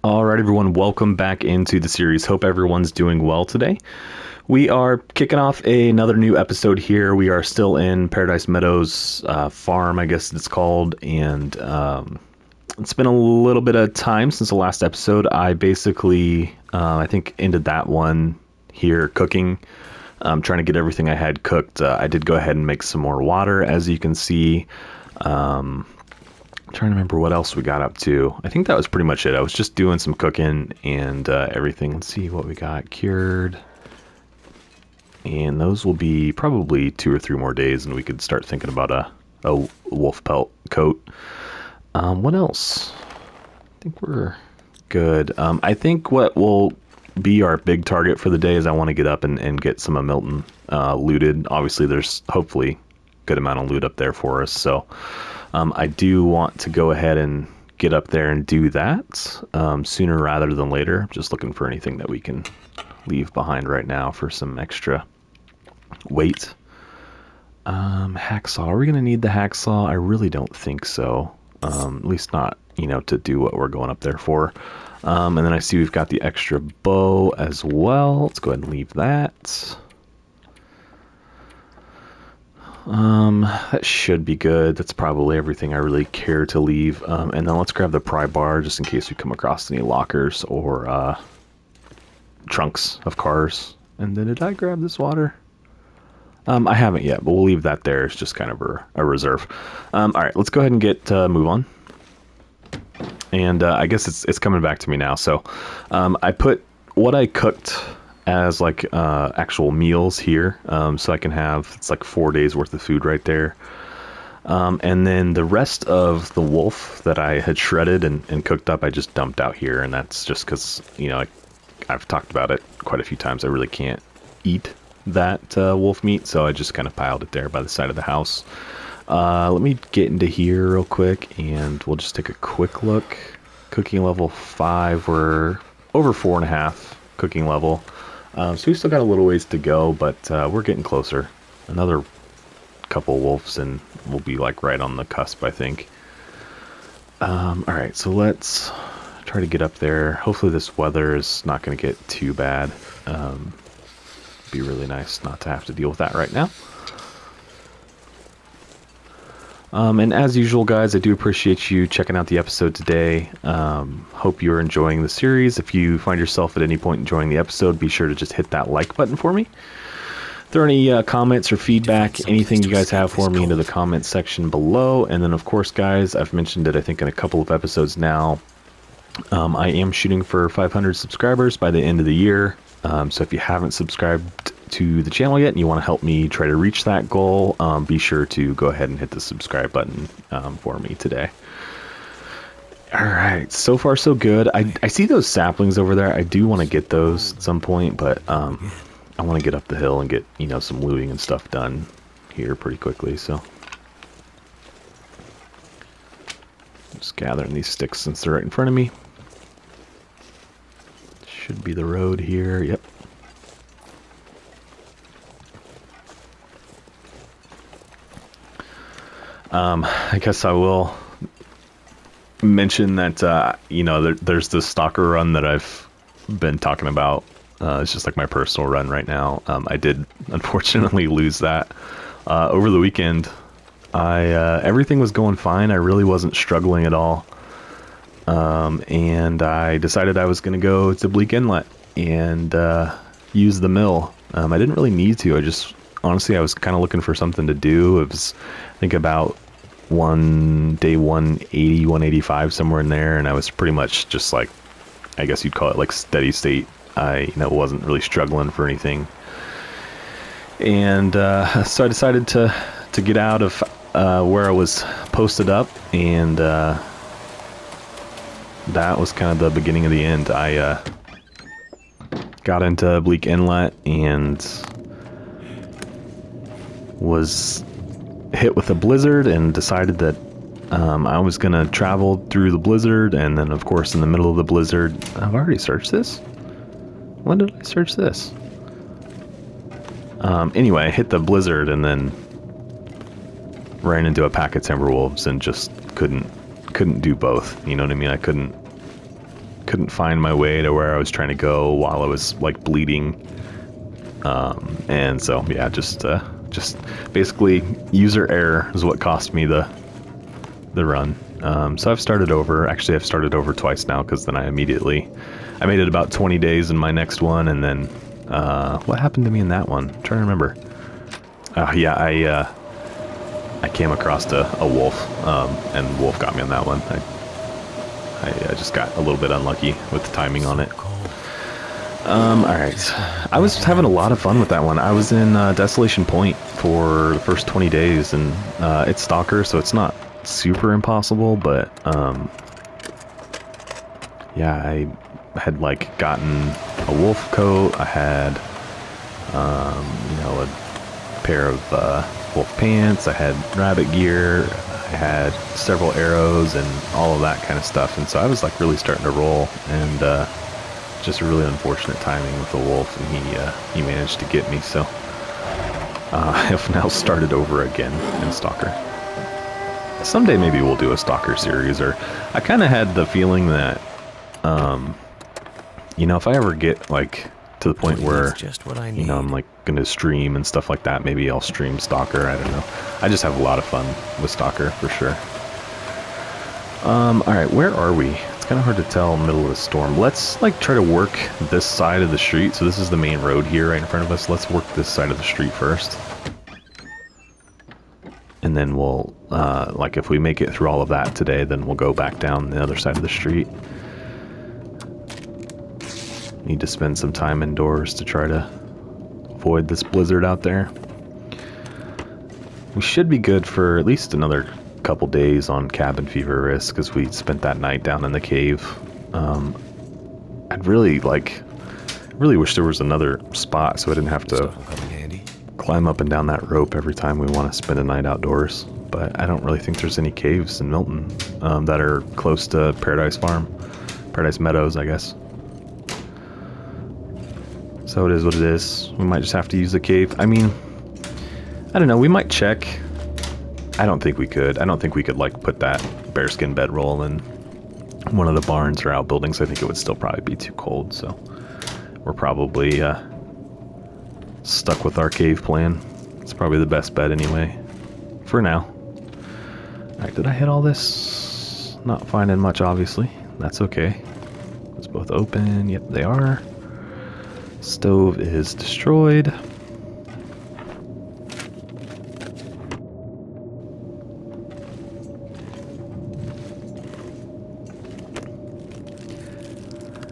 All right, everyone, welcome back into the series. Hope everyone's doing well today. We are kicking off another new episode here. We are still in Paradise Meadows farm, I guess it's called, and it's been a little bit of time since the last episode. I basically, I think, ended that one here cooking, trying to get everything I had cooked. I did go ahead and make some more water, as you can see. I'm trying to remember what else we got up to. I think that was pretty much it. I was just doing some cooking and everything. Let's see what we got cured. And those will be probably 2 or 3 more days, and we could start thinking about a wolf pelt coat. What else? I think we're good. I think what will be our big target for the day is I want to get up and get some of Milton looted. Obviously, there's hopefully a good amount of loot up there for us, so I do want to go ahead and get up there and do that sooner rather than later. I'm just looking for anything that we can leave behind right now for some extra weight. Hacksaw. Are we going to need the hacksaw? I really don't think so. At least not, to do what we're going up there for. And then I see we've got the extra bow as well. Let's go ahead and leave that. That should be good. That's probably everything I really care to leave. And then let's grab the pry bar just in case we come across any lockers or trunks of cars. And then did I grab this water? I haven't yet, but we'll leave that there. It's just kind of a reserve. All right, let's go ahead and move on. And I guess it's coming back to me now. So I put what I cooked as like actual meals here, so I can have, it's like 4 days worth of food right there. And then the rest of the wolf that I had shredded and cooked up, I just dumped out here, and that's just because I've talked about it quite a few times. I really can't eat that wolf meat, so I just kind of piled it there by the side of the house. Let me get into here real quick, and we'll just take a quick look. Cooking level 5, we're over 4.5 cooking level. So we still got a little ways to go, but we're getting closer. Another couple wolves, and we'll be like right on the cusp, I think. All right, so let's try to get up there. Hopefully this weather is not going to get too bad. Be really nice not to have to deal with that right now. And as usual, guys, I do appreciate you checking out the episode today. Hope you're enjoying the series. If you find yourself at any point enjoying the episode, be sure to just hit that like button for me. If there are any comments or feedback, anything you guys have for me, into the comments section below. And then, of course, guys, I've mentioned it, I think, in a couple of episodes now. I am shooting for 500 subscribers by the end of the year. So if you haven't subscribed to the channel yet and you want to help me try to reach that goal, be sure to go ahead and hit the subscribe button for me today. All right, so far so good. I see those saplings over there. I do want to get those at some point, but I want to get up the hill and get some looting and stuff done here pretty quickly. So just gathering these sticks since they're right in front of me. Should be the road here. Yep. I guess I will mention that, there's this stalker run that I've been talking about. It's just like my personal run right now. I did unfortunately lose that over the weekend. Everything was going fine. I really wasn't struggling at all. And I decided I was going to go to Bleak Inlet and use the mill. I didn't really need to. Honestly, I was kind of looking for something to do. It was, I think, about day 180, 185, somewhere in there, and I was pretty much just like, I guess you'd call it like steady state. I wasn't really struggling for anything. And so I decided to get out of where I was posted up, and that was kind of the beginning of the end. I got into Bleak Inlet and was hit with a blizzard and decided that I was going to travel through the blizzard, and then of course in the middle of the blizzard, I've already searched this. When did I search this? Anyway, I hit the blizzard and then ran into a pack of timberwolves and just couldn't do both. You know what I mean? I couldn't couldn't find my way to where I was trying to go while I was like bleeding. And so yeah, just basically user error is what cost me the run. So I've started over. Actually, I've started over twice now, because then I made it about 20 days in my next one, and then what happened to me in that one? I'm trying to remember. Yeah, I came across a wolf, and the wolf got me on that one. I just got a little bit unlucky with the timing on it. Alright. I was having a lot of fun with that one. I was in Desolation Point for the first 20 days, and it's Stalker, so it's not super impossible, but yeah, I had like gotten a wolf coat. I had a pair of wolf pants. I had rabbit gear. I had several arrows and all of that kind of stuff, and so I was like really starting to roll, and just really unfortunate timing with the wolf, and he managed to get me. So I have now started over again in Stalker. Someday maybe we'll do a Stalker series, or I kind of had the feeling that if I ever get like to the point where just what I need. I'm like gonna stream and stuff like that, maybe I'll stream Stalker. I don't know. I just have a lot of fun with Stalker for sure. Alright, where are we? It's kind of hard to tell middle of the storm. Let's like try to work this side of the street. So this is the main road here right in front of us. Let's work this side of the street first. And then we'll, like if we make it through all of that today, then we'll go back down the other side of the street. Need to spend some time indoors to try to avoid this blizzard out there. We should be good for at least another couple days on cabin fever risk, because we spent that night down in the cave. I'd really wish there was another spot so I didn't have to climb up and down that rope every time we want to spend a night outdoors. But I don't really think there's any caves in Milton that are close to Paradise Meadows, I guess. So it is what it is. We might just have to use the cave. I mean, I don't know, we might check. I don't think we could. I don't think we could like put that bearskin bedroll in one of the barns or outbuildings. I think it would still probably be too cold, so we're probably stuck with our cave plan. It's probably the best bet anyway, for now. Alright, did I hit all this? Not finding much, obviously. That's okay. It's both open. Yep, they are. Stove is destroyed.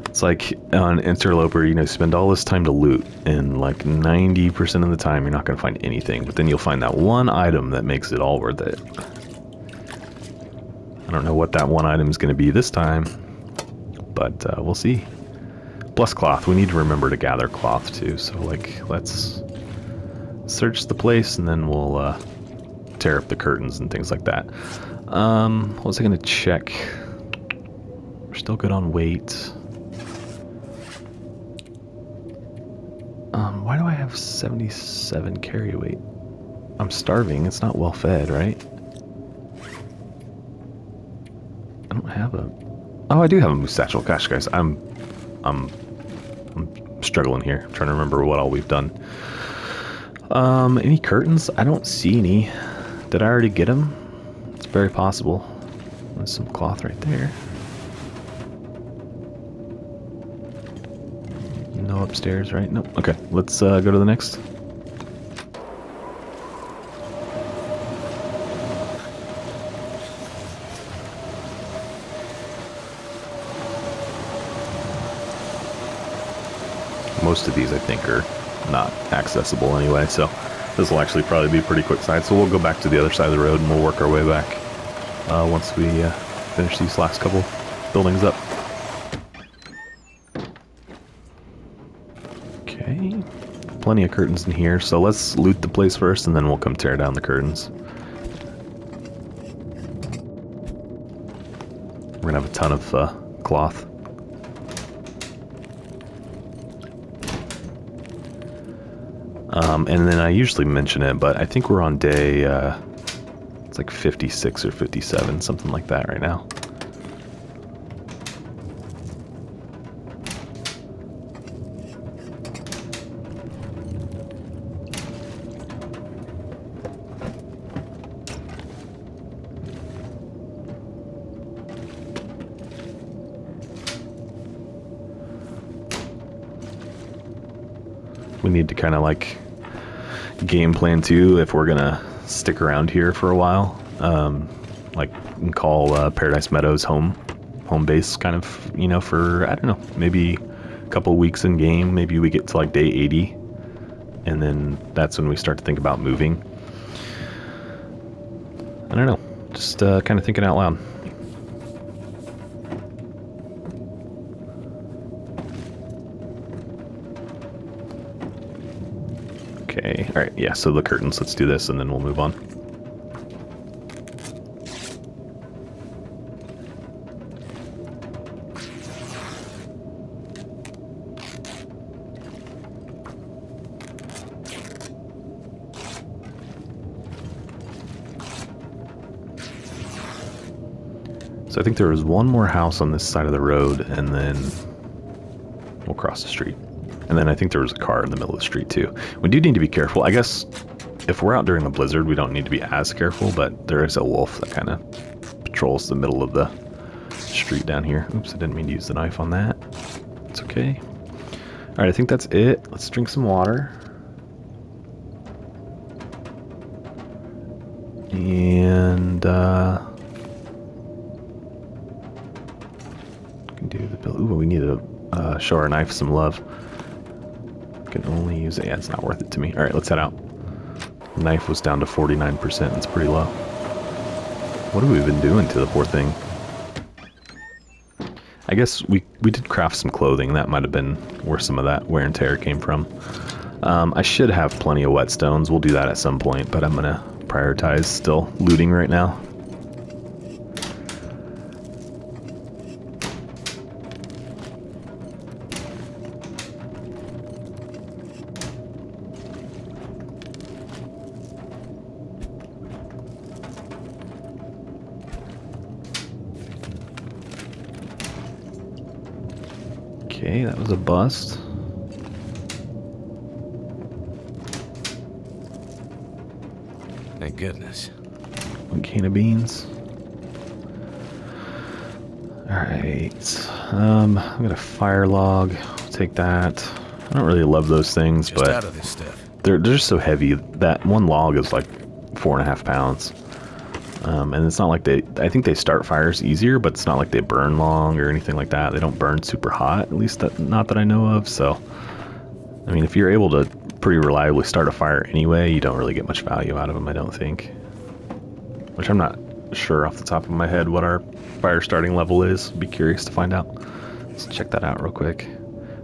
It's like on Interloper, spend all this time to loot, and like 90% of the time you're not going to find anything, but then you'll find that one item that makes it all worth it. I don't know what that one item is going to be this time, but we'll see. Plus cloth. We need to remember to gather cloth too, so like let's search the place and then we'll tear up the curtains and things like that. What was I going to check? We're still good on weight. Why do I have 77 carry weight? I'm starving. It's not well fed, right? I don't have a... Oh, I do have a moose satchel. Gosh, guys, I'm struggling here. I'm trying to remember what all we've done. Any curtains? I don't see any. Did I already get them? It's very possible. There's some cloth right there. No upstairs, right? Nope. Okay, let's go to the next. Most of these, I think, are not accessible anyway, so this will actually probably be a pretty quick side. So we'll go back to the other side of the road and we'll work our way back once we finish these last couple buildings up. Okay, plenty of curtains in here, so let's loot the place first and then we'll come tear down the curtains. We're gonna have a ton of cloth. And then I usually mention it, but I think we're on day, it's like 56 or 57, something like that right now. we need to kind of like game plan too if we're gonna stick around here for a while. Like and call Paradise Meadows home base, kind of, you know, for I don't know, maybe a couple weeks in game. Maybe we get to like day 80, and then that's when we start to think about moving. I don't know, just kind of thinking out loud. Okay, all right, yeah, so the curtains, let's do this and then we'll move on. So I think there was one more house on this side of the road, and then we'll cross the street. And then I think there was a car in the middle of the street too. We do need to be careful. I guess if we're out during the blizzard, we don't need to be as careful, but there is a wolf that kind of patrols the middle of the street down here. Oops, I didn't mean to use the knife on that. It's okay. All right, I think that's it. Let's drink some water. And can do the bill. Ooh, we need to show our knife some love. Can only use it. Yeah, it's not worth it to me. All right, let's head out. Knife was down to 49%. It's pretty low. What have we been doing to the poor thing? I guess we did craft some clothing. That might have been where some of that wear and tear came from. I should have plenty of whetstones. We'll do that at some point, but I'm going to prioritize still looting right now. Okay, that was a bust. Thank goodness. One can of beans. Alright. I'm gonna fire log. Take that. I don't really love those things, Just but out of this stuff. they're just so heavy. That one log is like 4.5 pounds. And it's not like I think they start fires easier, but it's not like they burn long or anything like that. They don't burn super hot, at least not that I know of. So, I mean, if you're able to pretty reliably start a fire anyway, you don't really get much value out of them, I don't think. Which I'm not sure off the top of my head what our fire starting level is. Be curious to find out. Let's check that out real quick.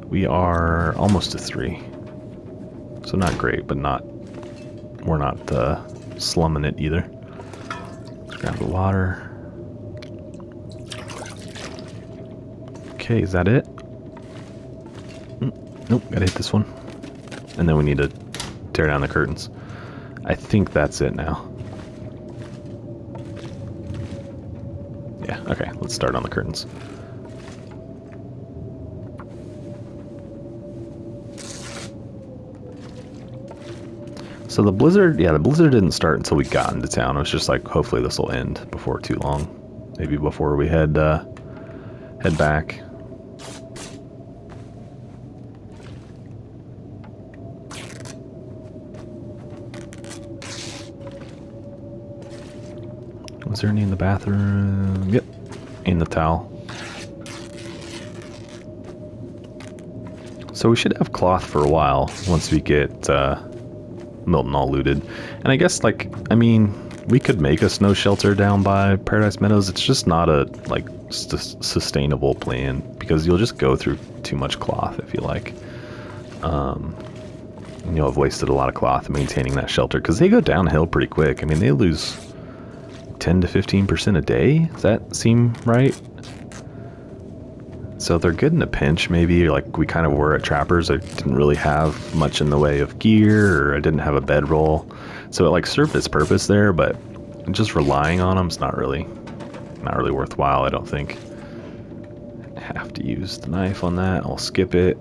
We are almost to 3. So not great, but we're not slumming it either. Grab the water. Okay, is that it? Nope, gotta hit this one. And then we need to tear down the curtains. I think that's it now. Yeah, okay, let's start on the curtains. So the blizzard didn't start until we got into town. It was just like, hopefully this will end before too long. Maybe before we head back. Was there any in the bathroom? Yep, in the towel. So we should have cloth for a while once we get Milton all looted. And I guess, like, I mean, we could make a snow shelter down by Paradise Meadows. It's just not a, like, sustainable plan, because you'll just go through too much cloth if you like. And you'll have wasted a lot of cloth maintaining that shelter, because they go downhill pretty quick. I mean, they lose 10 to 15% a day. Does that seem right? So they're good in a pinch, maybe, like we kind of were at Trappers. I didn't really have much in the way of gear, or I didn't have a bedroll. So it like served its purpose there, but just relying on them is not really worthwhile, I don't think. I have to use the knife on that. I'll skip it.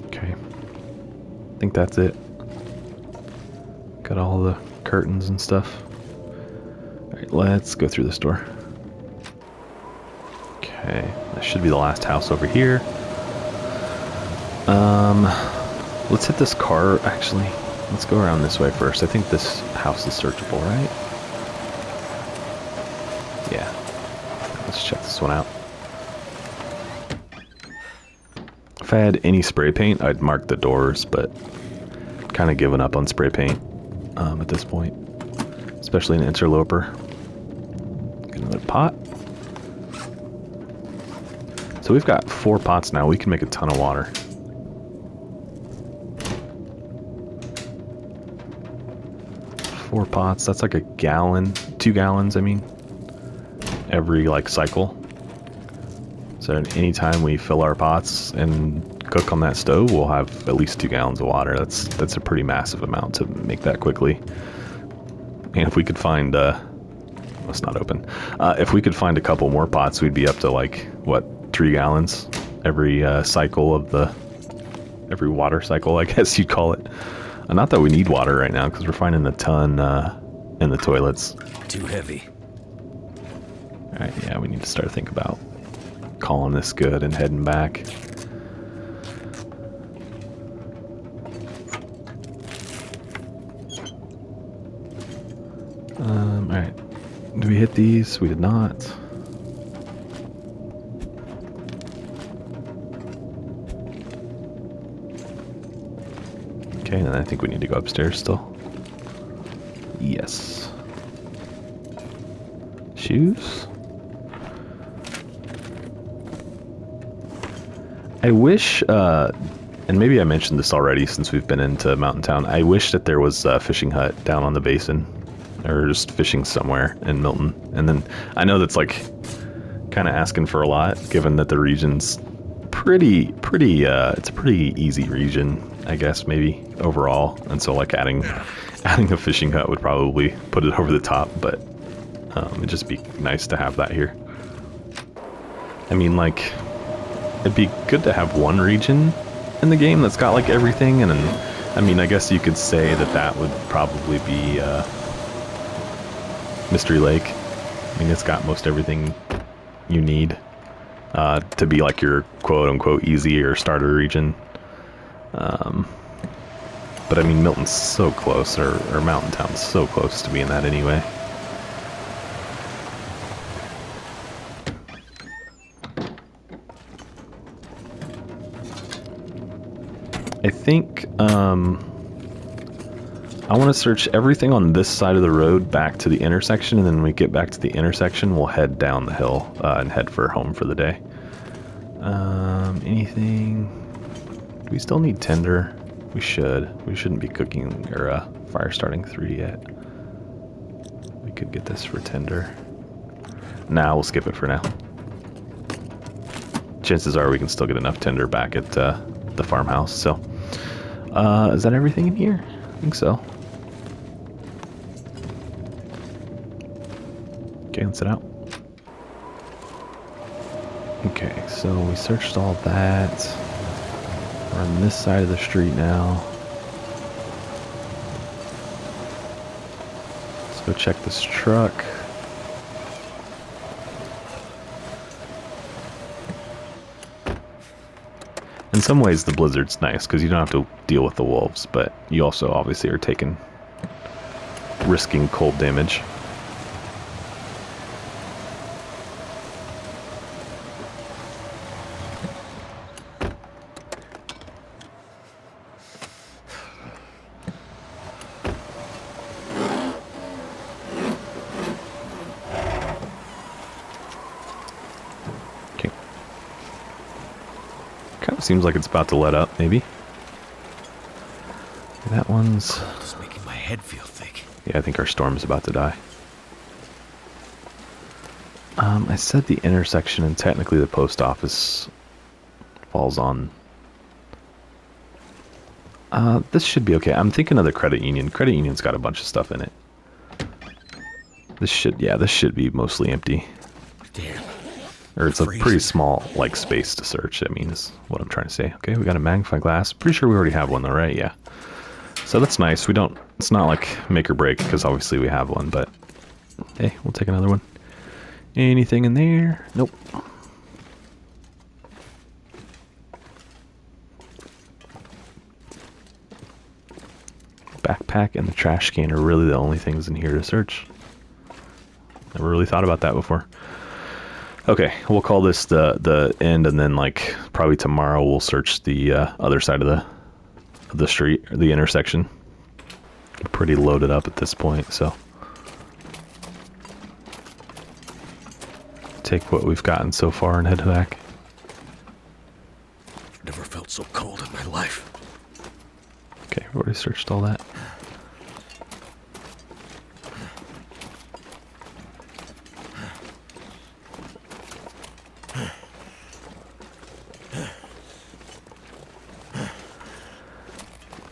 Okay. I think that's it. Got all the curtains and stuff. Alright, let's go through this door. Okay, that should be the last house over here. Let's hit this car, actually. Let's go around this way first. I think this house is searchable, right? Yeah. Let's check this one out. If I had any spray paint, I'd mark the doors, but kind of given up on spray paint at this point. Especially an interloper. Get another pot. So we've got 4 pots now. We can make a ton of water. Four pots, that's like a gallon, 2 gallons, I mean, every like cycle. So anytime we fill our pots and cook on that stove, we'll have at least 2 gallons of water. That's a pretty massive amount to make that quickly. And if we could find, it's not open. If we could find a couple more pots, we'd be up to like, what, 3 gallons every cycle of every water cycle, I guess you'd call it. Not that we need water right now, because we're finding a ton in the toilets. Too heavy. Alright, yeah, we need to start thinking about calling this good and heading back. Alright. Did we hit these? We did not. Okay, and then I think we need to go upstairs still. Yes. Shoes? I wish, and maybe I mentioned this already since we've been into Mountain Town, I wish that there was a fishing hut down on the basin, or just fishing somewhere in Milton. And then, I know that's like, kind of asking for a lot, given that the region's it's a pretty easy region, I guess, maybe, overall. And so, like, adding a fishing hut would probably put it over the top, but it'd just be nice to have that here. I mean, like, it'd be good to have one region in the game that's got, like, everything, and then, I mean, I guess you could say that would probably be Mystery Lake. I mean, it's got most everything you need to be like your quote-unquote easy or starter region. But I mean, Milton's so close, or Mountain Town's so close to being that anyway. I think I want to search everything on this side of the road back to the intersection, and then when we get back to the intersection, we'll head down the hill and head for home for the day. Anything? Do we still need tinder? We should. We shouldn't be cooking or fire starting 3 yet. We could get this for tinder. Nah, we'll skip it for now. Chances are we can still get enough tinder back at the farmhouse. So, is that everything in here? I think so. Okay, let's head out. Okay, so we searched all that. We're on this side of the street now. Let's go check this truck. In some ways, the blizzard's nice because you don't have to deal with the wolves, but you also obviously are risking cold damage. Seems like it's about to let up, maybe. That one's just making my head feel thick. Yeah, I think our storm's about to die. I said the intersection, and technically the post office falls on. This should be okay. I'm thinking of the credit union. Credit union's got a bunch of stuff in it. This should be mostly empty. Damn. Or it's a pretty small, like, space to search, I mean, is what I'm trying to say. Okay, we got a magnifying glass. Pretty sure we already have one though, right? Yeah. So that's nice. We don't, it's not like make or break because obviously we have one, but hey, we'll take another one. Anything in there? Nope. Backpack and the trash can are really the only things in here to search. Never really thought about that before. Okay, we'll call this the end, and then like probably tomorrow we'll search the other side of the street, or the intersection. We're pretty loaded up at this point, so take what we've gotten so far and head back. Never felt so cold in my life. Okay, we already searched all that.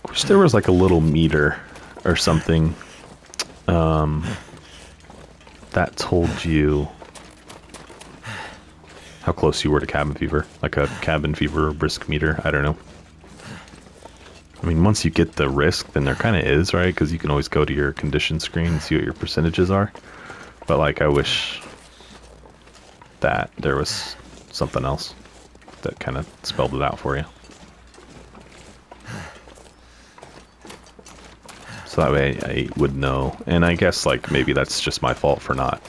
Wish there was like a little meter or something that told you how close you were to cabin fever, like a cabin fever risk meter. I don't know. I mean, once you get the risk, then there kind of is, right? Because you can always go to your condition screen and see what your percentages are. But like, I wish that there was something else that kind of spelled it out for you. So that way I would know. And I guess like maybe that's just my fault for not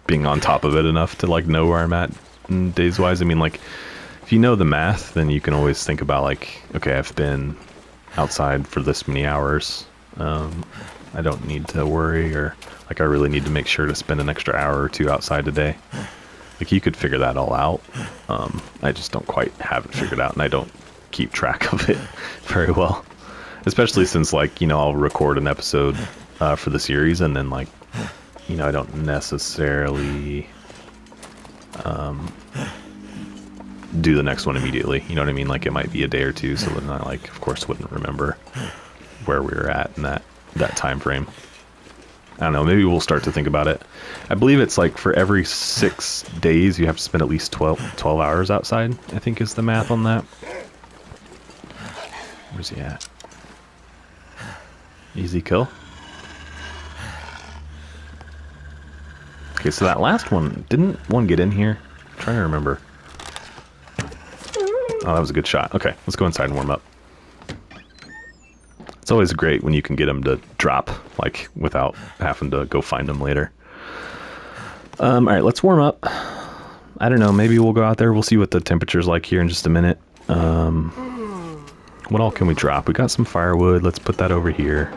being on top of it enough to like know where I'm at days wise. I mean, like if you know the math, then you can always think about like, okay, I've been outside for this many hours. I don't need to worry, or like I really need to make sure to spend an extra hour or two outside today. Like you could figure that all out. I just don't quite have it figured out, and I don't keep track of it very well. Especially since like, you know, I'll record an episode for the series, and then like, you know, I don't necessarily do the next one immediately. You know what I mean? Like it might be a day or two, so then I like, of course, wouldn't remember where we were at in that time frame. I don't know. Maybe we'll start to think about it. I believe it's like for every 6 days you have to spend at least 12 hours outside, I think is the math on that. Where's he at? Easy kill. Okay, so that last one, didn't one get in here? I'm trying to remember. Oh, that was a good shot. Okay, let's go inside and warm up. It's always great when you can get them to drop, like, without having to go find them later. Alright, let's warm up. I don't know, maybe we'll go out there. We'll see what the temperature's like here in just a minute. What all can we drop? We got some firewood. Let's put that over here.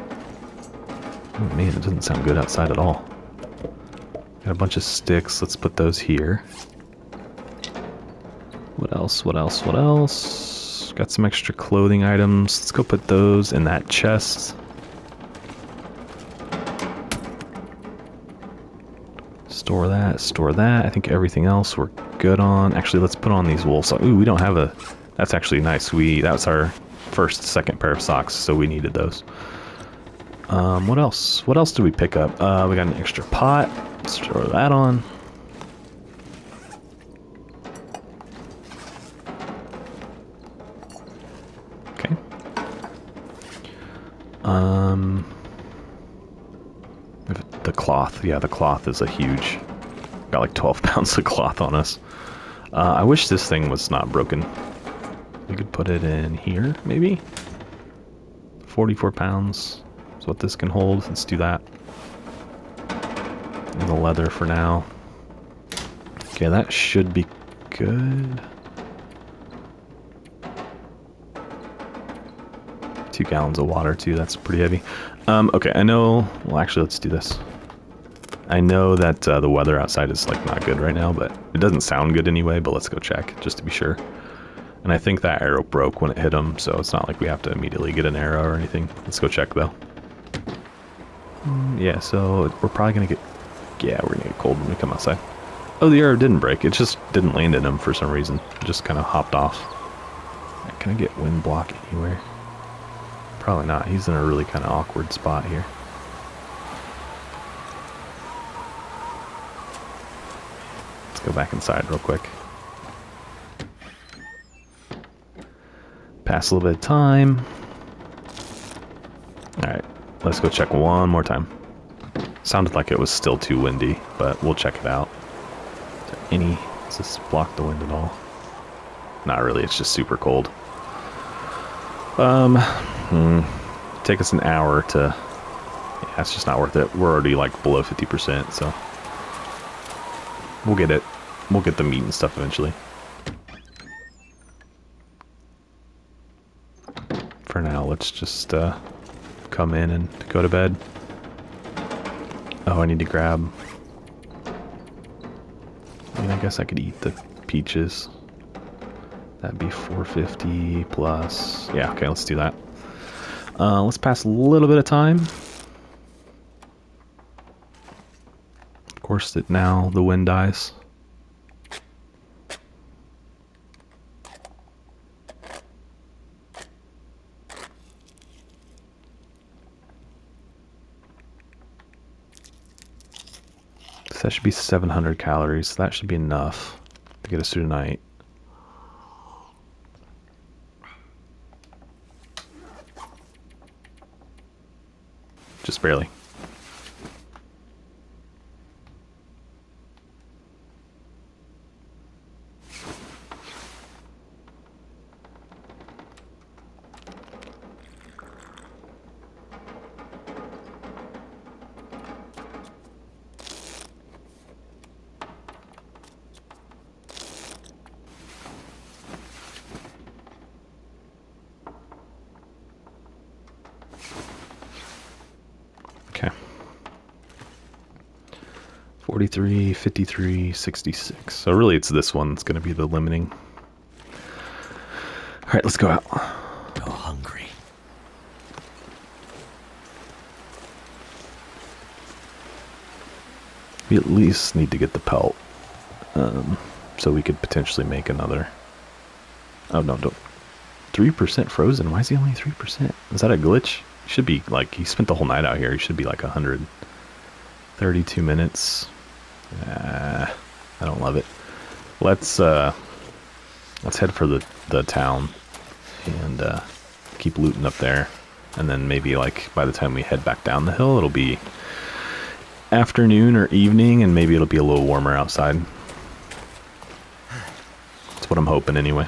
Oh man, it doesn't sound good outside at all. Got a bunch of sticks. Let's put those here. What else? What else? What else? Got some extra clothing items. Let's go put those in that chest. Store that. Store that. I think everything else we're good on. Actually, let's put on these wool socks. Ooh, we don't have a... That's actually nice. That's our second pair of socks, so we needed those. What else? What else did we pick up? We got an extra pot. Let's throw that on. Okay. The cloth. Yeah, the cloth is a huge... Got like 12 pounds of cloth on us. I wish this thing was not broken. We could put it in here, maybe? 44 pounds is what this can hold. Let's do that. And the leather for now. Okay, that should be good. 2 gallons of water, too. That's pretty heavy. Okay, I know... Well, actually, let's do this. I know that the weather outside is, like, not good right now, but it doesn't sound good anyway, but let's go check, just to be sure. And I think that arrow broke when it hit him, so it's not like we have to immediately get an arrow or anything. Let's go check, though. Yeah, so we're probably going to get... Yeah, we're going to get cold when we come outside. Oh, the arrow didn't break. It just didn't land in him for some reason. It just kind of hopped off. Can I get wind block anywhere? Probably not. He's in a really kind of awkward spot here. Let's go back inside real quick. Pass a little bit of time. Let's go check one more time. Sounded like it was still too windy, but we'll check it out. Is there any... Does this block the wind at all? Not really, it's just super cold. Take us an hour to... Yeah, it's just not worth it. We're already like below 50%, so... We'll get it. We'll get the meat and stuff eventually. For now, let's just come in and go to bed. Oh, I need to grab... I mean, I guess I could eat the peaches. That'd be 450 plus... Yeah, okay, let's do that. Let's pass a little bit of time. Of course, now the wind dies. So that should be 700 calories. So that should be enough to get us through tonight. Just barely. Okay. 43, 53, 66. So really it's this one that's going to be the limiting. All right, let's go out. Go hungry. We at least need to get the pelt. So we could potentially make another. Oh, no, don't. 3% frozen? Why is he only 3%? Is that a glitch? He should be like, he spent the whole night out here. He should be like 132 minutes. I don't love it. Let's head for the town and keep looting up there. And then maybe like by the time we head back down the hill, it'll be afternoon or evening, and maybe it'll be a little warmer outside. That's what I'm hoping anyway.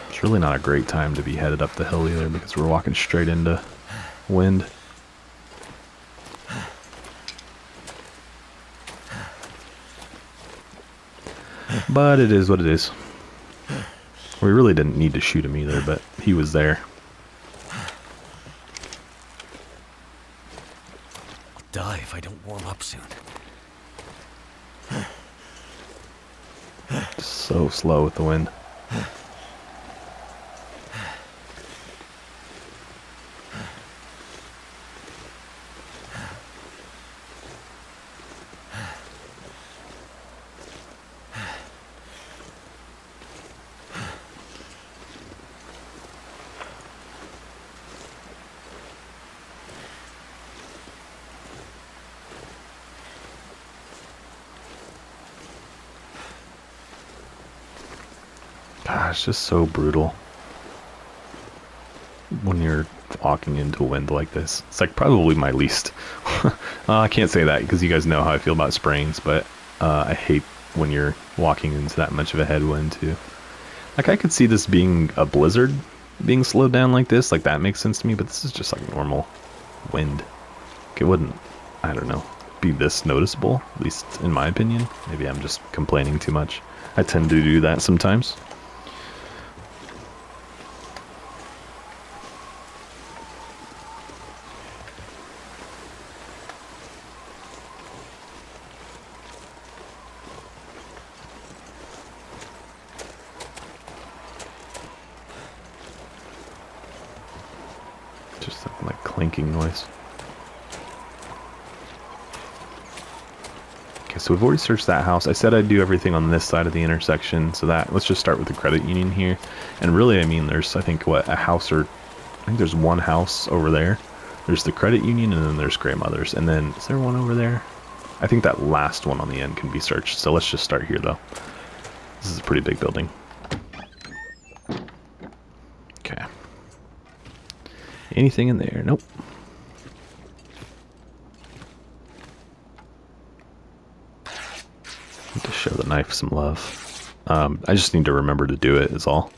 It's really not a great time to be headed up the hill either, because we're walking straight into wind. But it is what it is. We really didn't need to shoot him either, but he was there. I'll die if I don't warm up soon. So slow with the wind. Gosh, it's just so brutal when you're walking into wind like this. It's like probably my least. I can't say that because you guys know how I feel about springs, but I hate when you're walking into that much of a headwind too. Like I could see this being a blizzard being slowed down like this, like that makes sense to me, but this is just like normal wind. Like it wouldn't, I don't know, be this noticeable, at least in my opinion. Maybe I'm just complaining too much. I tend to do that sometimes. Just like clinking noise. Okay, so we've already searched that house. I said I'd do everything on this side of the intersection, so that let's just start with the credit union here. And really, I mean, there's I think what a house or I think there's one house over there. There's the credit union, and then there's grandmother's, and then is there one over there? I think that last one on the end can be searched. So let's just start here, though. This is a pretty big building. Okay. Anything in there? Nope. Need to show the knife some love. I just need to remember to do it, is all.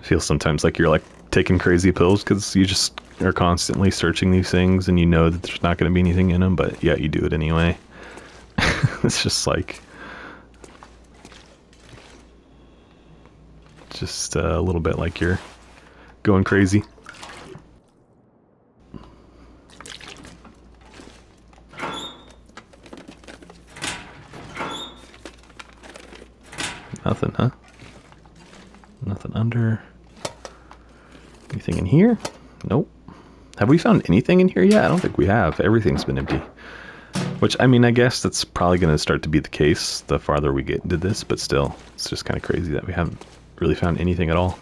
Feels sometimes like you're like taking crazy pills because you just are constantly searching these things and you know that there's not going to be anything in them, but yeah, you do it anyway. It's just like just a little bit like you're going crazy. Nothing, huh? Nothing under. Anything in here? Nope. Have we found anything in here yet? I don't think we have. Everything's been empty. Which, I mean, I guess that's probably going to start to be the case the farther we get into this, but still, it's just kind of crazy that we haven't really found anything at all.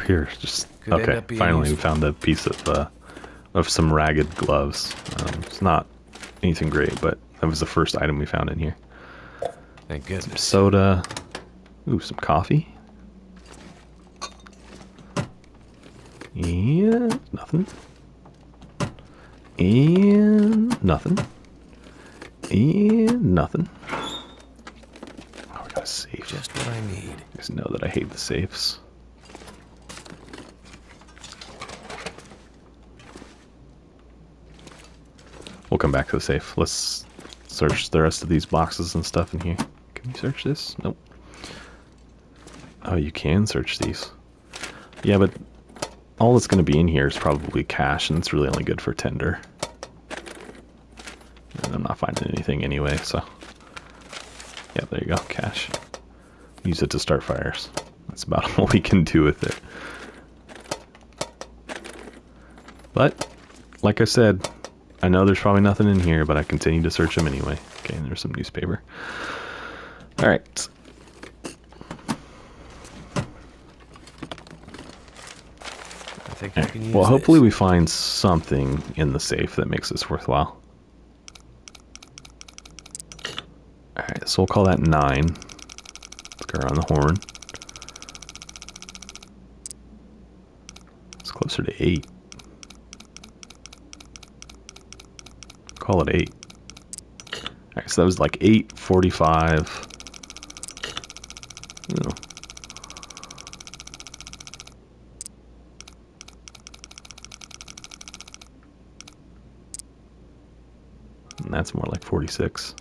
Here, just okay. Finally, we found a piece of some ragged gloves. It's not anything great, but that was the first item we found in here. Thank goodness. Some soda. Ooh, some coffee. And nothing. And nothing. And nothing. Oh, we got a safe. Just what I need. You guys know that I hate the safes. We'll come back to the safe. Let's search the rest of these boxes and stuff in here. Can we search this? Nope. Oh, you can search these. Yeah, but all that's going to be in here is probably cash, and it's really only good for tender. And I'm not finding anything anyway, so... Yeah, there you go, cash. Use it to start fires. That's about all we can do with it. But, like I said, I know there's probably nothing in here, but I continue to search them anyway. Okay, and there's some newspaper. Alright. I think I can use Well, hopefully this. we find something in the safe that makes this worthwhile. Alright, so we'll call that 9. Let's go around the horn. It's closer to 8. Call it 8. Alright, so that was like 8:45. Ooh. And that's more like 46.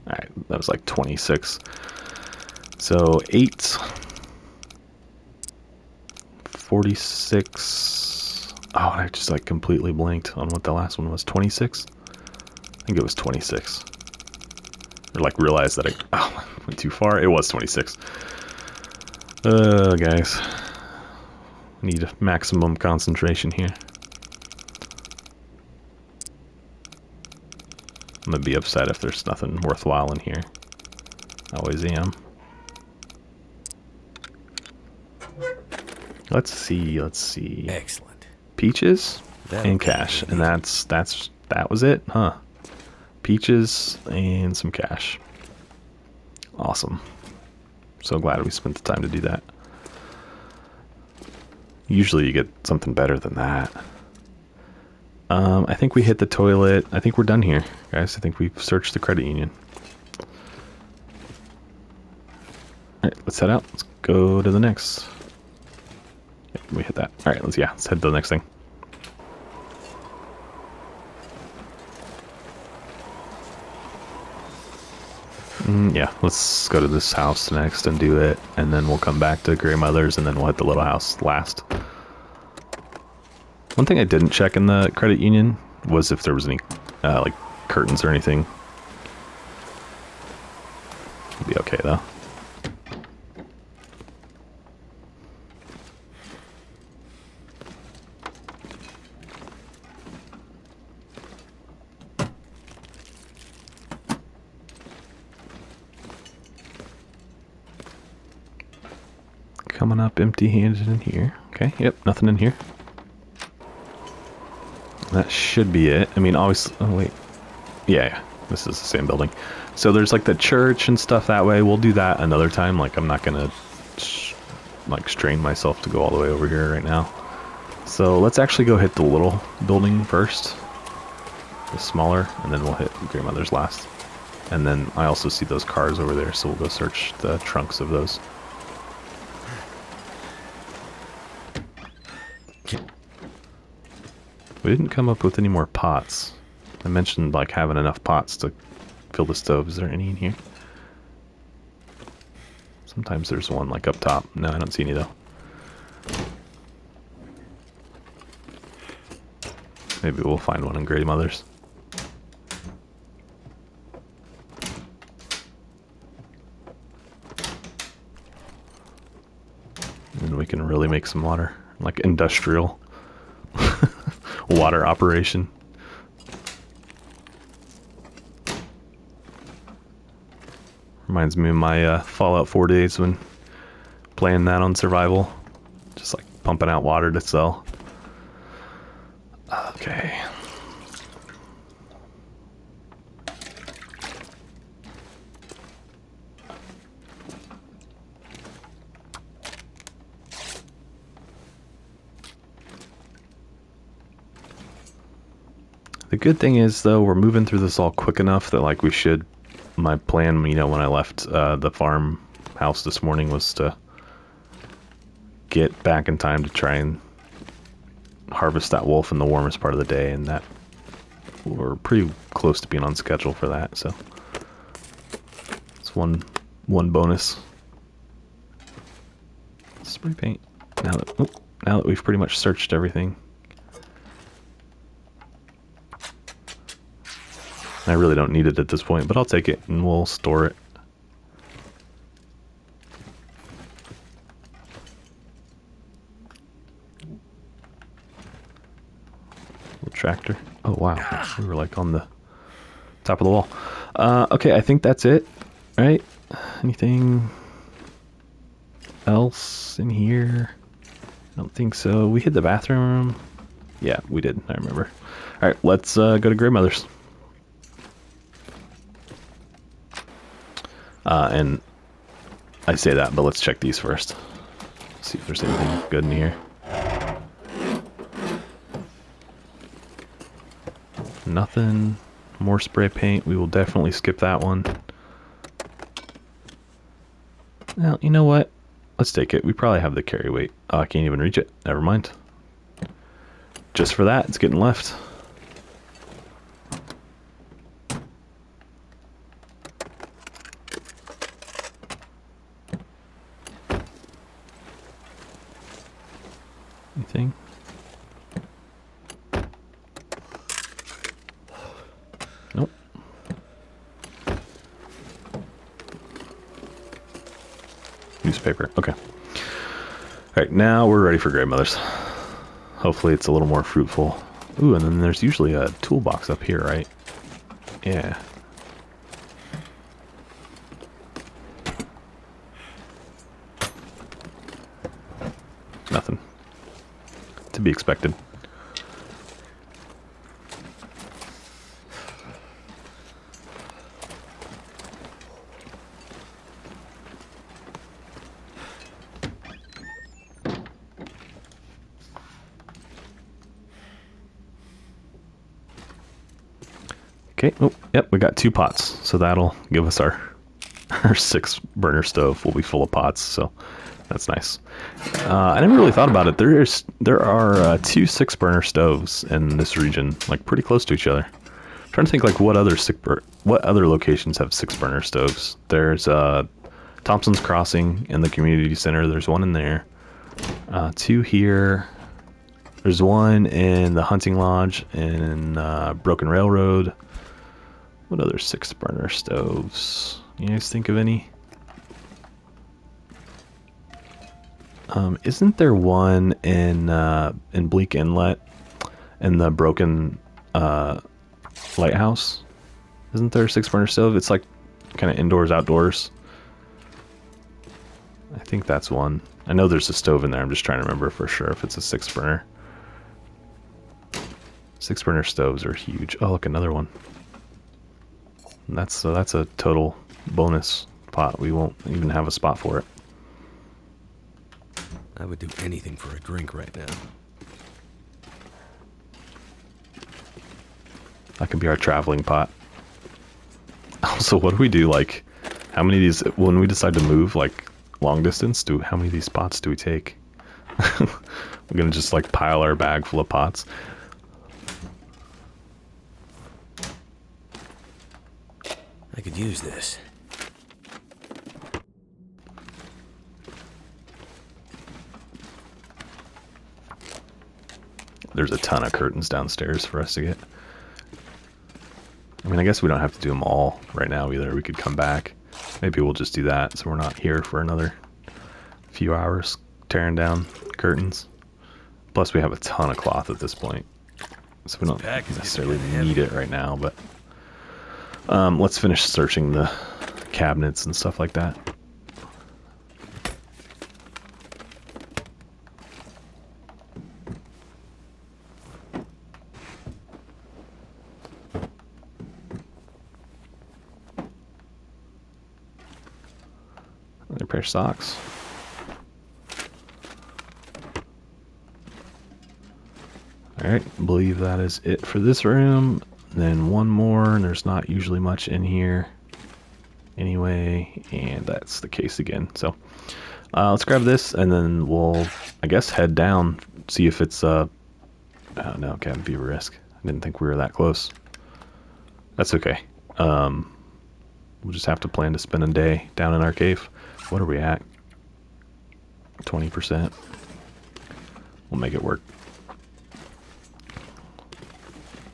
Alright, that was like 26. So 8, 46. Oh, I just like completely blanked on what the last one was. 26? I think it was 26. Or like realized that I went too far. It was 26. Guys. Need maximum concentration here. I'm gonna be upset if there's nothing worthwhile in here. Always am. Let's see. Excellent. Peaches That'll and cash, and that was it, huh? Peaches and some cash. Awesome. So glad we spent the time to do that. Usually you get something better than that. I think we hit the toilet. I think we're done here, guys. I think we've searched the credit union. Alright, let's head out. Let's go to the next. Yep, we hit that. Alright, let's head to the next thing. Yeah, let's go to this house next and do it, and then we'll come back to grandmother's, and then we'll hit the little house last. One thing I didn't check in the credit union was if there was any like curtains or anything. It'll be okay though. Coming up empty-handed in here. Okay, yep, nothing in here. That should be it. I mean, obviously... Oh, wait. Yeah, this is the same building. So there's, like, the church and stuff that way. We'll do that another time. Like, I'm not gonna, like, strain myself to go all the way over here right now. So let's actually go hit the little building first. The smaller, and then we'll hit Grandmother's last. And then I also see those cars over there, so we'll go search the trunks of those. We didn't come up with any more pots. I mentioned like having enough pots to fill the stove. Is there any in here? Sometimes there's one like up top. No, I don't see any though. Maybe we'll find one in Grandmother's. And we can really make some water. Like industrial water operation. Reminds me of my Fallout 4 days when playing that on survival. Just like pumping out water to sell. Okay. The good thing is, though, we're moving through this all quick enough that, like, we should... My plan, you know, when I left the farmhouse this morning was to get back in time to try and harvest that wolf in the warmest part of the day, and that... We're pretty close to being on schedule for that, so... It's one bonus. Spray paint. Now that we've pretty much searched everything... I really don't need it at this point, but I'll take it and we'll store it. Little tractor. Oh wow, we were like on the top of the wall. Okay, I think that's it, right? Anything else in here? I don't think so. We hit the bathroom. Yeah, we did. I remember. All right, let's go to Grandmother's. And I say that, but let's check these first. See if there's anything good in here. Nothing. More spray paint. We will definitely skip that one. Well, you know what? Let's take it. We probably have the carry weight. Oh, I can't even reach it. Never mind. Just for that, it's getting left. Anything? Nope. Newspaper. Okay. Alright, now we're ready for Grandmother's. Hopefully it's a little more fruitful. Ooh, and then there's usually a toolbox up here, right? Yeah. Nothing. To be expected. Okay, oh, yep, we got 2 pots, so that'll give us our 6 burner stove. Will be full of pots, so that's nice. I never really thought about it. There are 2 6 burner stoves in this region, like pretty close to each other. I'm trying to think like what other locations have 6 burner stoves. There's Thompson's Crossing in the community center. There's one in there. 2 here. There's one in the hunting lodge in Broken Railroad. What other 6-burner stoves? You guys think of any? Isn't there one in Bleak Inlet in the broken lighthouse? Isn't there a 6-burner stove? It's like kind of indoors, outdoors. I think that's one. I know there's a stove in there. I'm just trying to remember for sure if it's a 6-burner. 6-burner stoves are huge. Oh, look, another one. And that's a total bonus pot. We won't even have a spot for it. I would do anything for a drink right now. That can be our traveling pot. Also, what do we do? Like, how many of these, when we decide to move, like, long distance, how many of these pots do we take? We're gonna just, like, pile our bag full of pots. I could use this. There's a ton of curtains downstairs for us to get. I mean, I guess we don't have to do them all right now either. We could come back. Maybe we'll just do that so we're not here for another few hours tearing down curtains. Plus, we have a ton of cloth at this point. So we don't necessarily need it right now, but let's finish searching the cabinets and stuff like that. Another pair of socks. Alright, believe that is it for this room. Then one more, and there's not usually much in here anyway, and that's the case again. So let's grab this, and then we'll, I guess, head down, see if it's oh no, cabin fever risk. I didn't think we were that close. That's okay. We'll just have to plan to spend a day down in our cave. What are we at? 20%. We'll make it work.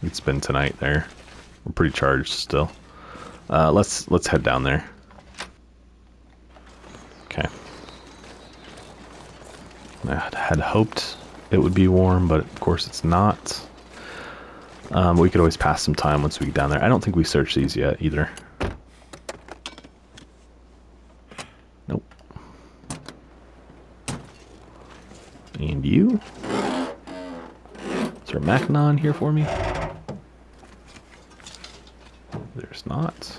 We'd spend tonight there. We're pretty charged still. Let's head down there. Okay. I had hoped it would be warm, but of course it's not. We could always pass some time once we get down there. I don't think we searched these yet either. Nope. And you? Is there a Mackinac here for me? There's not.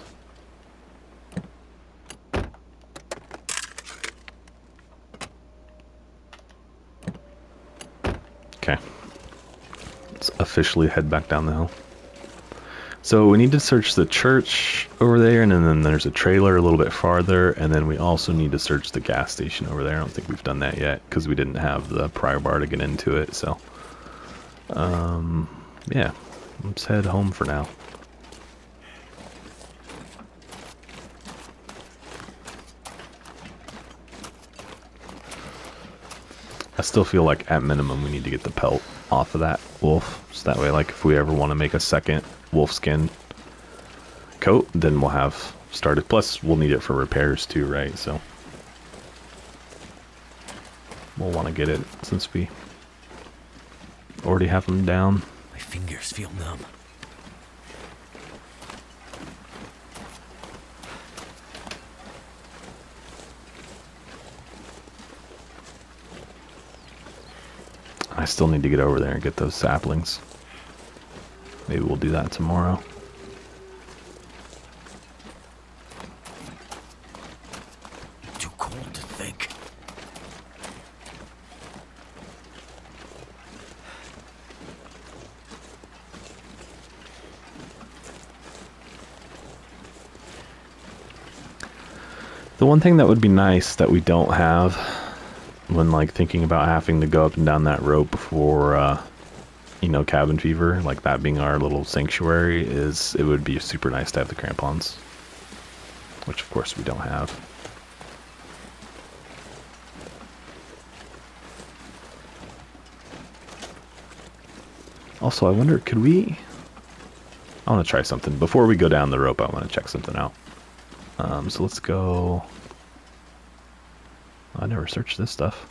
Okay. Let's officially head back down the hill. So we need to search the church over there, and then there's a trailer a little bit farther, and then we also need to search the gas station over there. I don't think we've done that yet because we didn't have the pry bar to get into it. So, yeah, let's head home for now. I still feel like at minimum we need to get the pelt off of that wolf, so that way, like, if we ever want to make a second wolfskin coat, then we'll have started. Plus we'll need it for repairs too, right? So we'll want to get it since we already have them down. My fingers feel numb. I still need to get over there and get those saplings. Maybe we'll do that tomorrow. Too cold to think. The one thing that would be nice that we don't have when, like, thinking about having to go up and down that rope for you know, cabin fever, like that being our little sanctuary, is it would be super nice to have the crampons, which of course we don't have. Also, I wonder, could we I want to try something. Before we go down the rope, I want to check something out. So let's go... I never searched this stuff.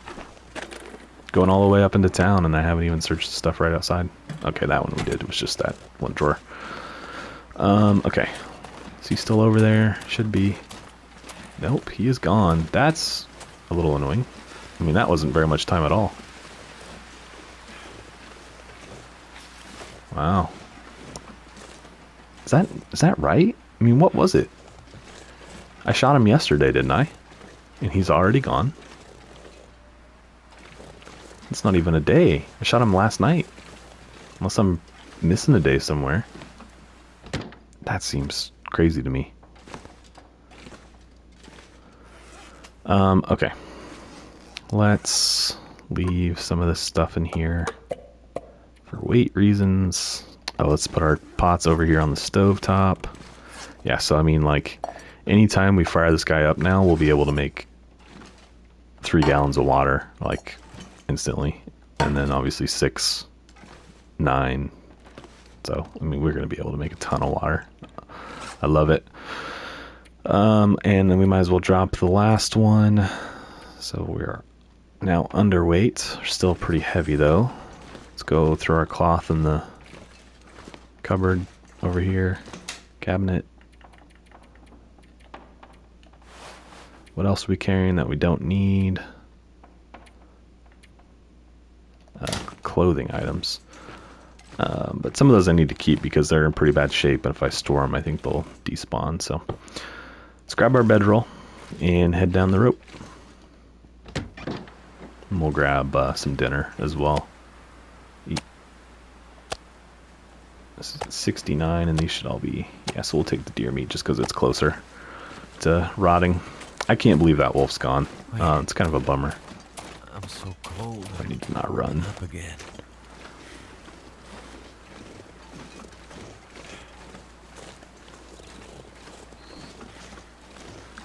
Going all the way up into town, and I haven't even searched the stuff right outside. Okay, that one we did. It was just that one drawer. Okay. Is he still over there? Should be. Nope, he is gone. That's a little annoying. I mean, that wasn't very much time at all. Wow. Is that right? I mean, what was it? I shot him yesterday, didn't I? And he's already gone. It's not even a day. I shot him last night. Unless I'm missing a day somewhere. That seems crazy to me. Okay. Let's leave some of this stuff in here for weight reasons. Oh, let's put our pots over here on the stovetop. Yeah, so I mean, like, anytime we fire this guy up now, we'll be able to make 3 gallons of water, like, instantly. And then obviously 6, 9. So, I mean, we're going to be able to make a ton of water. I love it. And then we might as well drop the last one. So we're now underweight. We're still pretty heavy, though. Let's go throw our cloth in the cupboard over here. Cabinet. What else are we carrying that we don't need? Clothing items. But some of those I need to keep because they're in pretty bad shape, and if I store them, I think they'll despawn. So let's grab our bedroll and head down the rope. And we'll grab some dinner as well. This is 69, and these should all be... Yeah, so we'll take the deer meat just because it's closer to rotting. I can't believe that wolf's gone. It's kind of a bummer. I'm so cold. I need to not run. Up again.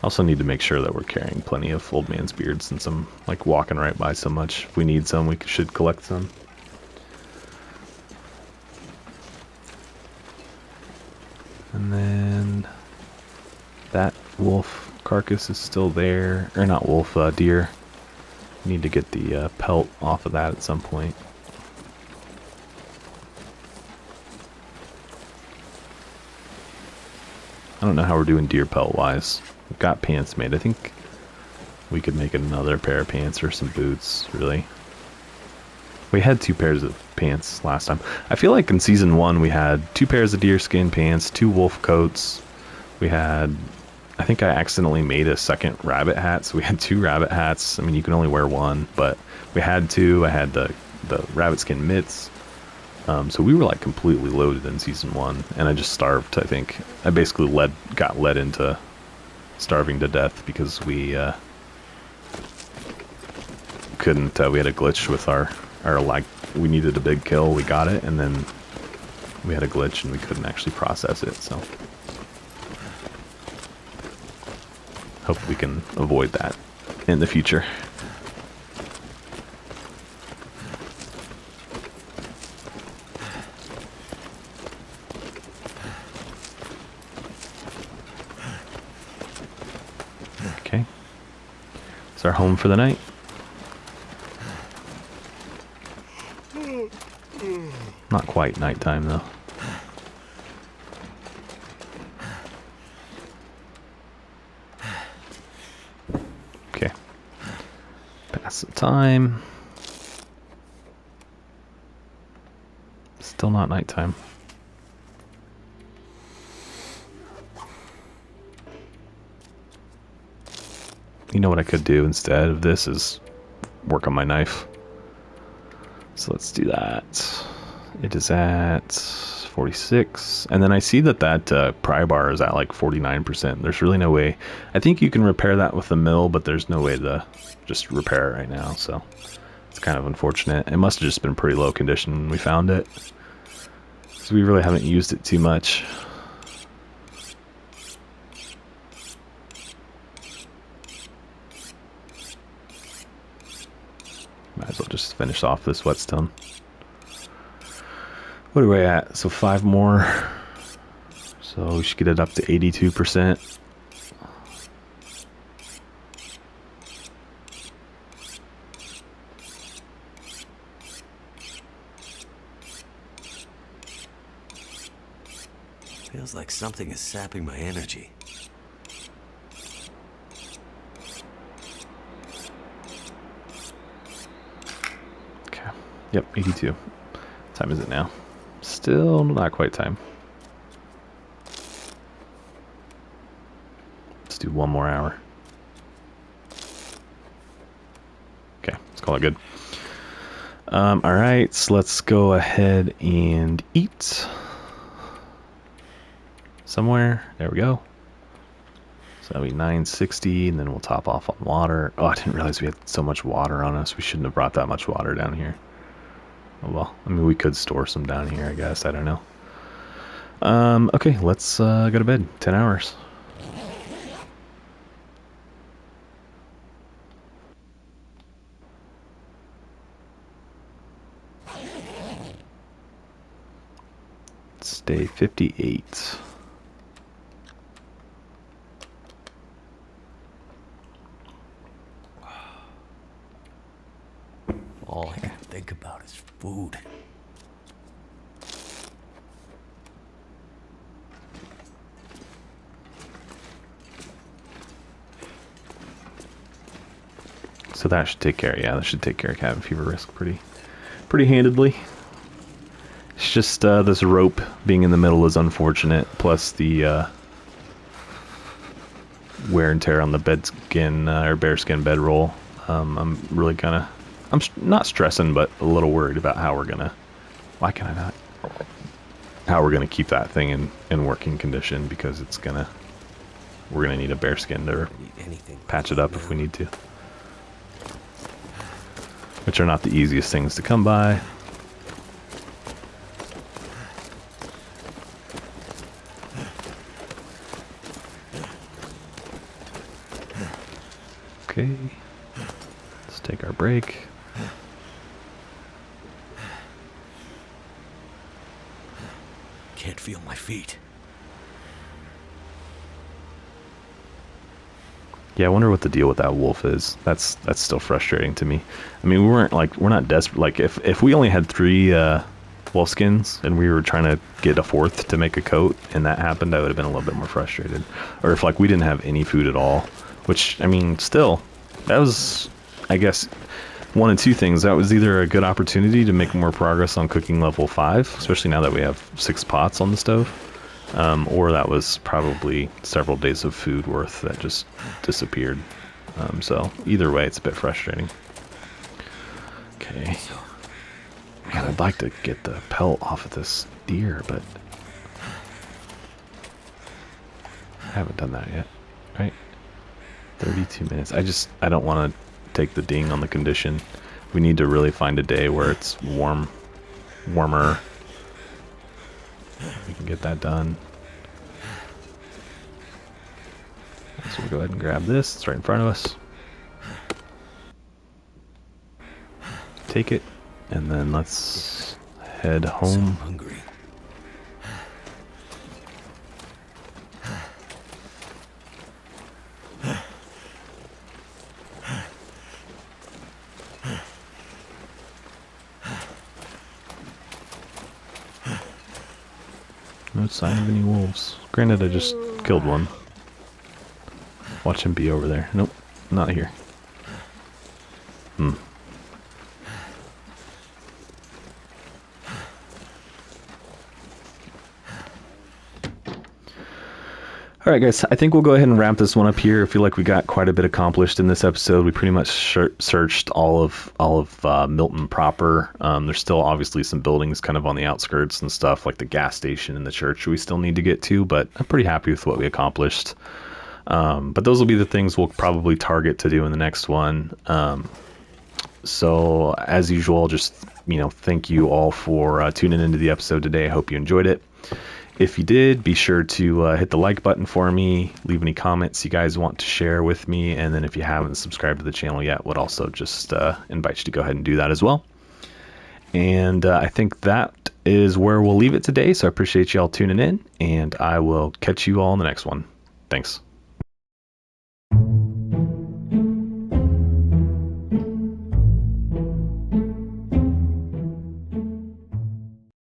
Also need to make sure that we're carrying plenty of old man's beard since I'm like walking right by so much. If we need some, we should collect some. And then that wolf carcass is still there. Or not wolf, deer. Need to get the pelt off of that at some point. I don't know how we're doing deer pelt wise. We've got pants made. I think we could make another pair of pants or some boots, really. We had 2 pairs of pants last time. I feel like in season 1 we had 2 pairs of deerskin pants, 2 wolf coats. We had, I think I accidentally made a second rabbit hat, so we had 2 rabbit hats. I mean, you can only wear one, but we had 2. I had the rabbit skin mitts. So we were like completely loaded in season 1, and I just starved, I think. I basically got led into starving to death because we couldn't, we had a glitch with our like, we needed a big kill, we got it, and then we had a glitch and we couldn't actually process it, so. Hope we can avoid that in the future. Okay. It's our home for the night. Not quite nighttime though. Okay. Pass some time. Still not nighttime. You know what I could do instead of this is work on my knife. So let's do that. It is at 46. And then I see that pry bar is at like 49%. There's really no way. I think you can repair that with the mill, but there's no way to just repair it right now. So it's kind of unfortunate. It must have just been pretty low condition when we found it. So we really haven't used it too much. Might as well just finish off this whetstone. What are we at? So 5 more. So we should get it up to 82%. Feels like something is sapping my energy. Okay. Yep, 82. What time is it now? Still not quite time. Let's do one more hour. Okay, let's call it good. Alright, so let's go ahead and eat. Somewhere. There we go. So that'll be 960, and then we'll top off on water. Oh, I didn't realize we had so much water on us. We shouldn't have brought that much water down here. Oh well. I mean, we could store some down here, I guess. I don't know. Okay, let's go to bed. 10 hours. It's day 58. All I can think about is food. So that should take care. Yeah, that should take care of cabin fever risk pretty handedly. It's just this rope being in the middle is unfortunate. Plus the wear and tear on the bed skin or bearskin bedroll. I'm really not stressing, but a little worried about how we're gonna. Why can I not? How we're gonna keep that thing in working condition, because we're gonna need a bearskin to patch it up if we need to. Which are not the easiest things to come by. Okay. Let's take our break. Can't feel my feet. Yeah, I wonder what the deal with that wolf is. That's still frustrating to me. I mean, we're not desperate. Like if we only had 3 wolf skins and we were trying to get a 4th to make a coat and that happened, I would have been a little bit more frustrated. Or if like we didn't have any food at all, which I mean, still, that was, I guess, one of 2 things. That was either a good opportunity to make more progress on cooking level 5, especially now that we have 6 pots on the stove. Or that was probably several days of food worth that just disappeared. So either way, it's a bit frustrating. Okay. Man, I'd like to get the pelt off of this deer, but I haven't done that yet. Right? 32 minutes. I don't want to take the ding on the condition. We need to really find a day where it's warmer. We can get that done. So we'll go ahead and grab this. It's right in front of us. Take it, and then let's head home. So hungry. No sign of any wolves. Granted, I just killed one. Watch him be over there. Nope, not here. Alright guys, I think we'll go ahead and wrap this one up here. I feel like we got quite a bit accomplished in this episode. We pretty much searched all of Milton proper. There's still obviously some buildings kind of on the outskirts and stuff, like the gas station and the church we still need to get to, but I'm pretty happy with what we accomplished. But those will be the things we'll probably target to do in the next one. So as usual, just, thank you all for tuning into the episode today. I hope you enjoyed it. If you did, be sure to hit the like button for me, leave any comments you guys want to share with me, and then if you haven't subscribed to the channel yet, would also just invite you to go ahead and do that as well. And I think that is where we'll leave it today. So I appreciate y'all tuning in, and I will catch you all in the next one. Thanks.